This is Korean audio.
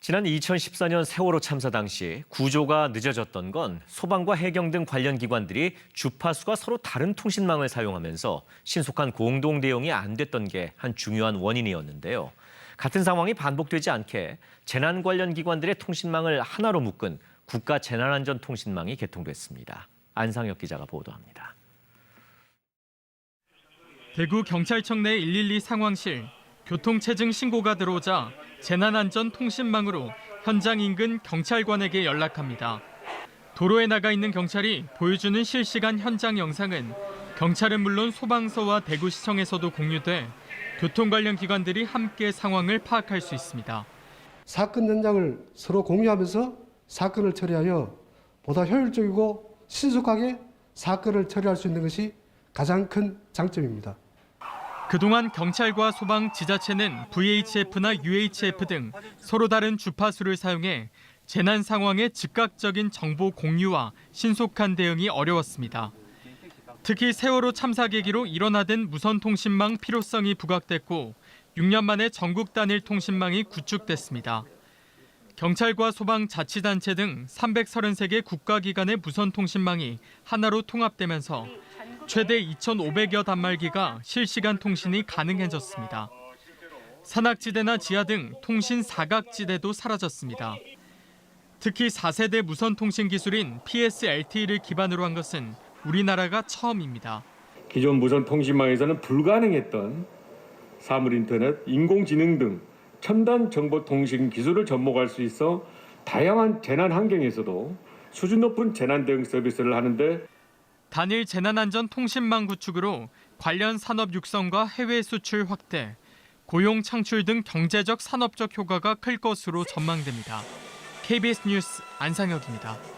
지난 2014년 세월호 참사 당시 구조가 늦어졌던 건 소방과 해경 등 관련 기관들이 주파수가 서로 다른 통신망을 사용하면서 신속한 공동 대응이 안 됐던 게 한 중요한 원인이었는데요. 같은 상황이 반복되지 않게 재난 관련 기관들의 통신망을 하나로 묶은 국가재난안전통신망이 개통됐습니다. 안상혁 기자가 보도합니다. 대구경찰청 내 112 상황실, 교통체증 신고가 들어오자 재난안전통신망으로 현장 인근 경찰관에게 연락합니다. 도로에 나가 있는 경찰이 보여주는 실시간 현장 영상은 경찰은 물론 소방서와 대구시청에서도 공유돼 교통 관련 기관들이 함께 상황을 파악할 수 있습니다. 사건 현장을 서로 공유하면서 사건을 처리하여 보다 효율적이고 신속하게 사건을 처리할 수 있는 것이 가장 큰 장점입니다. 그동안 경찰과 소방, 지자체는 VHF나 UHF 등 서로 다른 주파수를 사용해 재난 상황의 즉각적인 정보 공유와 신속한 대응이 어려웠습니다. 특히 세월호 참사 계기로 일원화된 무선통신망 필요성이 부각됐고 6년 만에 전국 단일 통신망이 구축됐습니다. 경찰과 소방, 자치단체 등 333개 국가기관의 무선통신망이 하나로 통합되면서 최대 2,500여 단말기가 실시간 통신이 가능해졌습니다. 산악지대나 지하 등 통신 사각지대도 사라졌습니다. 특히 4세대 무선통신 기술인 PSLTE를 기반으로 한 것은 우리나라가 처음입니다. 기존 무선통신망에서는 불가능했던 사물인터넷, 인공지능 등 첨단 정보통신 기술을 접목할 수 있어 다양한 재난 환경에서도 수준 높은 재난 대응 서비스를 하는데 단일 재난안전통신망 구축으로 관련 산업 육성과 해외 수출 확대, 고용 창출 등 경제적 산업적 효과가 클 것으로 전망됩니다. KBS 뉴스 안상혁입니다.